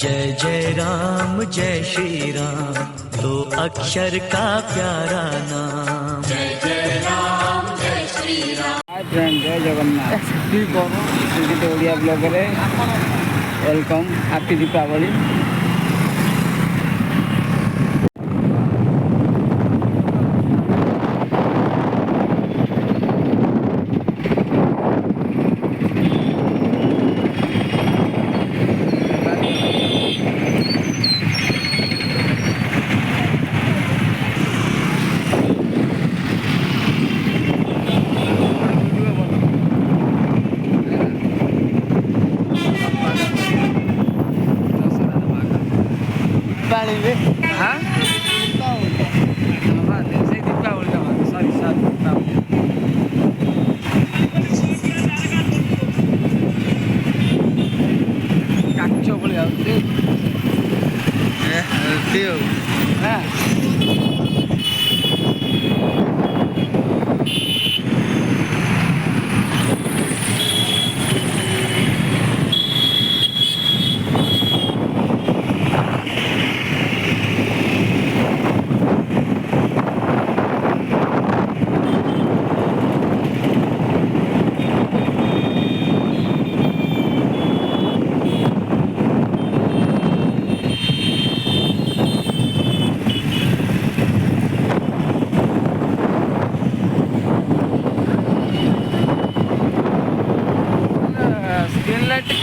जय जय राम जय श्री राम, दो अक्षर का प्यारा नाम। जय जय राम जय श्री राम। हाय फ्रेंड, जय जगन्नाथ। ओडिया ब्लॉग रे वेलकम, हैप्पी दीपावली। हाँ सॉरी काच भलिया हाँ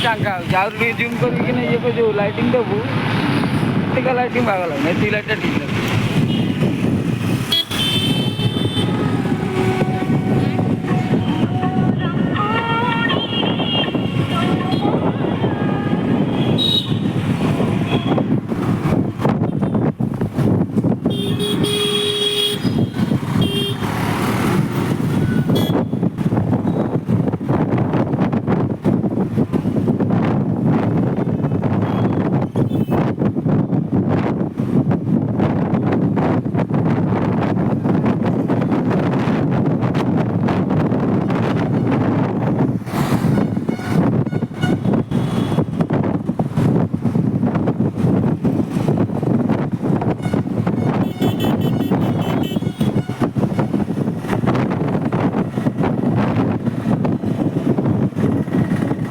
टांगा जूम कर जो लाइटिंग देवु लाइटिंग भाग लगे लाइट ठीक लगे।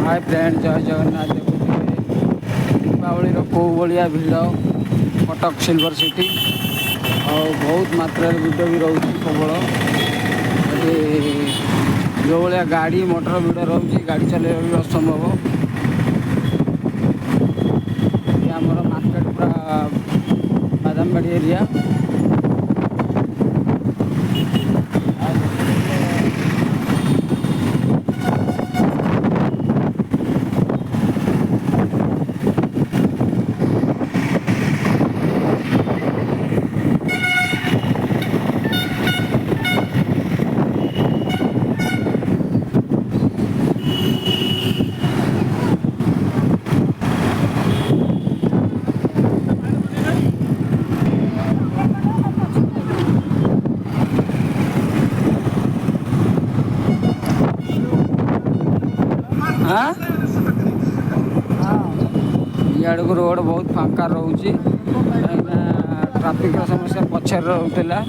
हाय फ्रेंड, जय जगन्नाथ। दीपावली कौ भाया भिड़ कटक सिल्वर सिटी और बहुत मात्रा भिड़ भी रोचे प्रबल। जो भाया गाड़ी मोटर भिड़ रोचे, गाड़ी चलवा भी असंभव। आमर मार्केट पूरा बादामबाड़ी एरिया। हाँ इड़ को रोड बहुत फांका रोचे, ट्राफिक समस्या पछर रोला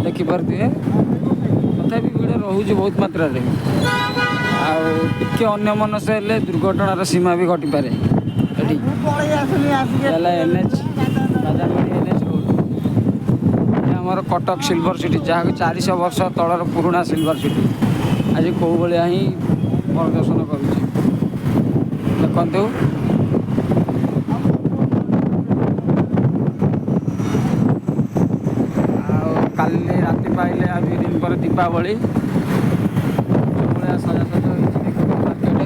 देखिपे। तथा भिड़ रोचे बहुत मात्रा अन्य मनस हेल्ले दुर्घटनार सीमा भी घटी पारे। एनएच बादामबाड़ी एनएच रोड आमर कटक सिल्वर सिटी, जहाँ 400 वर्ष तलर पुराणा सिल्वर सिटी आज कौ भाया ही प्रदर्शन करुँच देखु। काली राति पाइले आ 2 दिन पर दीपावली भाया सजासज मार्केट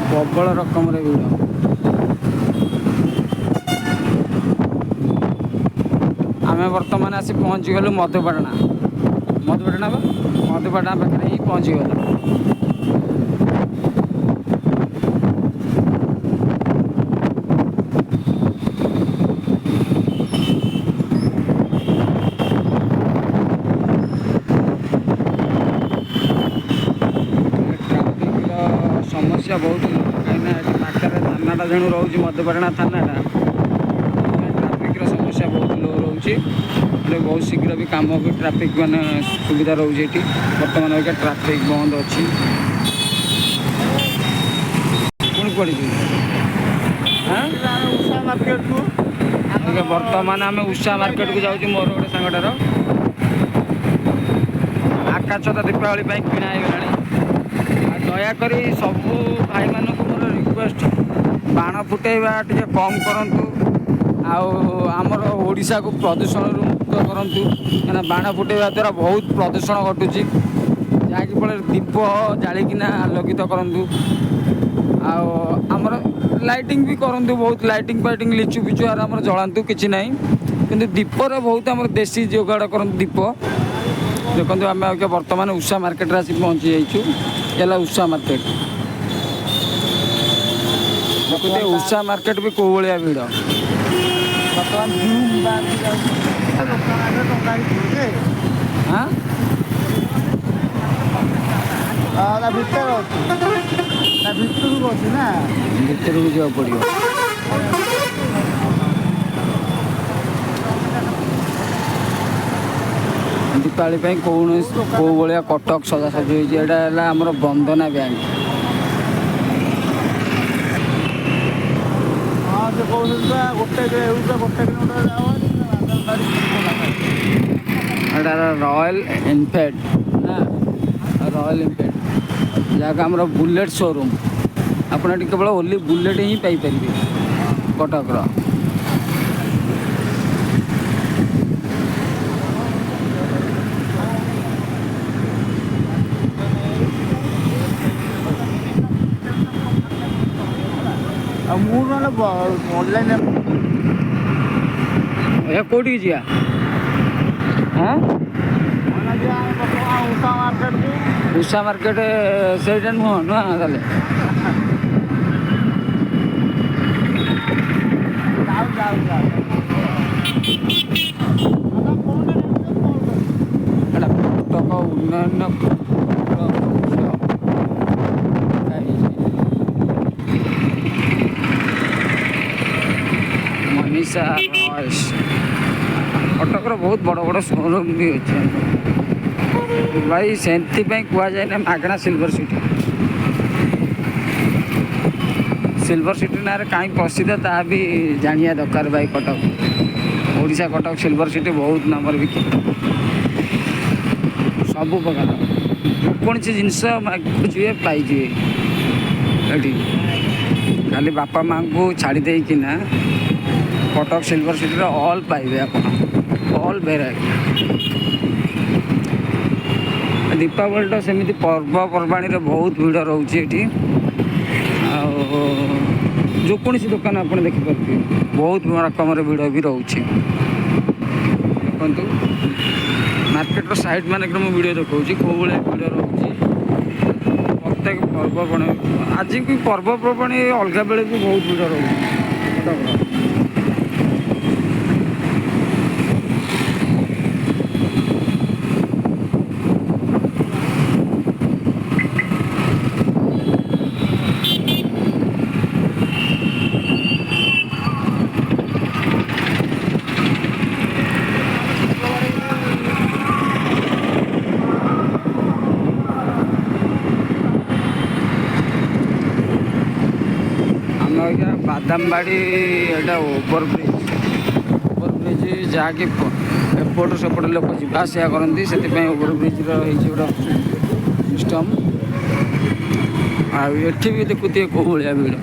प्रबल रकम भिड़। आमे वर्तमान आसी पहुँची गलु मधुपाटना पाखे ही पहुँची गलु। ସମସ୍ୟା ବହୁତ, କାହିଁକିନା ଏଠି ପାଖରେ ଥାନାଟା ଜଣୁ ରହୁଛି, ମଧୁପାଟଣା ଥାନାଟା, ଟ୍ରାଫିକ୍ର ସମସ୍ୟା ବହୁତ ଲୋ ରହୁଛି। ବହୁତ ଶୀଘ୍ର ବି କାମ ବି ଟ୍ରାଫିକ୍ ମାନେ ସୁବିଧା ରହୁଛି ଏଠି। ବର୍ତ୍ତମାନ ଅବିକା ଟ୍ରାଫିକ୍ ବନ୍ଦ ଅଛି। ପୁଣି ପଡ଼ିଛି ଉଷା ମାର୍କେଟକୁ। ଆଜ୍ଞା, ବର୍ତ୍ତମାନ ଆମେ ଉଷା ମାର୍କେଟକୁ ଯାଉଛୁ। ମୋର ଗୋଟେ ସାଙ୍ଗଟାର ଆକାଶଛତା ଦୀପାବଳି ପାଇଁ କିଣା ହେଇଗଲାଣି। ଆଉ ଦୟାକରି ସବୁ ଭାଇମାନଙ୍କୁ ମୋର ରିକ୍ୱେଷ୍ଟ, ବାଣ ଫୁଟେଇବା ଟିକେ କମ୍ କରନ୍ତୁ। ଆଉ ଆମର ଓଡ଼ିଶାକୁ ପ୍ରଦୂଷଣରୁ ମୁକ୍ତ କରନ୍ତୁ, କାହିଁକିନା ବାଣ ଫୁଟେଇବା ଦ୍ୱାରା ବହୁତ ପ୍ରଦୂଷଣ ଘଟୁଛି। ଯାହାକି ଫଳରେ ଦୀପ ଜାଳିକିନା ଆଲୋକିତ କରନ୍ତୁ। ଆଉ ଆମର ଲାଇଟିଂ ବି କରନ୍ତୁ, ବହୁତ ଲାଇଟିଂ ଫାଇଟିଂ ଲିଚୁ ଫିଚୁ ଆମର ଜଳାନ୍ତୁ, କିଛି ନାହିଁ। କିନ୍ତୁ ଦୀପରେ ବହୁତ ଆମର ଦେଶୀ ଯୋଗାଡ଼ କରନ୍ତୁ ଦୀପ। ଦେଖନ୍ତୁ ଆମେ ଆଜ୍ଞା ବର୍ତ୍ତମାନ ଉଷା ମାର୍କେଟରେ ଆସିକି ପହଞ୍ଚି ଯାଇଛୁ। ହେଲା ଉଷା ମାର୍କେଟ। ଦେଖୁଥିବେ ଉଷା ମାର୍କେଟ ବି କୋଉ ଭଳିଆ ଭିଡ଼। ହାଁ ତା ଭିତରେ ଅଛି, ତା ଭିତରକୁ ଅଛି ନା, ଭିତରକୁ ଯିବାକୁ ପଡ଼ିବ। ଦୀପାବଳି ପାଇଁ କେଉଁ ଭଳିଆ କଟକ ସଜାସଜି ହୋଇଛି। ଏଇଟା ହେଲା ଆମର ବନ୍ଦନା ବ୍ୟାଙ୍କ। ହଁ ସେ କହୁଛନ୍ତି ଗୋଟେ କିଲୋମିଟର ଯାଅ। ଏଇଟା ରୟାଲ ଏନଫିଲ୍ଡ ନା, ରୟାଲ ଏନଫିଲ୍ଡ, ଯାହାକୁ ଆମର ବୁଲେଟ୍ ଶୋରୁମ୍। ଆପଣ ଏଠି କେବଳ ଓନ୍ଲି ବୁଲେଟ୍ ହିଁ ପାଇପାରିବେ କଟକର। ଆଉ ମୁଁ ନହେଲେ ଅନଲାଇନ୍ ଏ କେଉଁଠିକି ଯିବା? ହଁ ଉଷା ମାର୍କେଟକୁ। ଉଷା ମାର୍କେଟ ସେଇଟା ନୁହଁ ତାହେଲେ। ଏଇଟା କଟକ ଉନ୍ନୟନ ମନୀଷା ରଏସ୍। କଟକର ବହୁତ ବଡ଼ ବଡ଼ ସୋରୁମ୍ ବି ଅଛି ଭାଇ। ସେଥିପାଇଁ କୁହାଯାଏ ନା ମାଗଣା ସିଲଭର ସିଟି। ସିଲଭର ସିଟି ନାଁରେ କାହିଁ ପ୍ରସିଦ୍ଧ ତାହା ବି ଜାଣିବା ଦରକାର ଭାଇ। କଟକ, ଓଡ଼ିଶା କଟକ ସିଲଭର ସିଟି ବହୁତ ନାମରେ ବିକେ। ସବୁ ପ୍ରକାର ଯେକୌଣସି ଜିନିଷ ଖୋଜିବେ ପାଇଯିବେ ଏଠି। ଖାଲି ବାପା ମାଆଙ୍କୁ ଛାଡ଼ି ଦେଇକିନା କଟକ ସିଲଭର ସିଟିରେ ଅଲ୍ ପାଇବେ ଆପଣ, ଅଲ୍ ଭେରାଇଟି। ଦୀପାବଳିଟା ସେମିତି ପର୍ବପର୍ବାଣିରେ ବହୁତ ଭିଡ଼ ରହୁଛି ଏଠି। ଆଉ ଯେକୌଣସି ଦୋକାନ ଆପଣ ଦେଖିପାରୁଥିବେ ବହୁତ ରକମର ଭିଡ଼ ବି ରହୁଛି। ଦେଖନ୍ତୁ ମାର୍କେଟର ସାଇଡ଼୍ ମାନଙ୍କରେ ମୁଁ ଭିଡ଼ିଓ ଦେଖାଉଛି କେଉଁ ଭଳିଆ ଭିଡ଼ ରହୁଛି। ପ୍ରତ୍ୟେକ ପର୍ବପର୍ବାଣି, ଆଜି ବି ପର୍ବପର୍ବାଣି ଅଲଗା ବେଳେ ବି ବହୁତ ଭିଡ଼ ରହୁଛି କଟକର। ବାଦାମବାଡ଼ି ଏଇଟା ଓଭରବ୍ରିଜ୍ ଯାହାକି ଏପଟ ସେପଟ ଲୋକ ଯିବା ଆସିବା କରନ୍ତି, ସେଥିପାଇଁ ଓଭରବ୍ରିଜ୍ର ହେଇଛି ଗୋଟେ ସିଷ୍ଟମ୍। ଆଉ ଏଠି ବି ଦେଖୁଥିବେ କେଉଁ ଭଳିଆ ଭିଡ଼।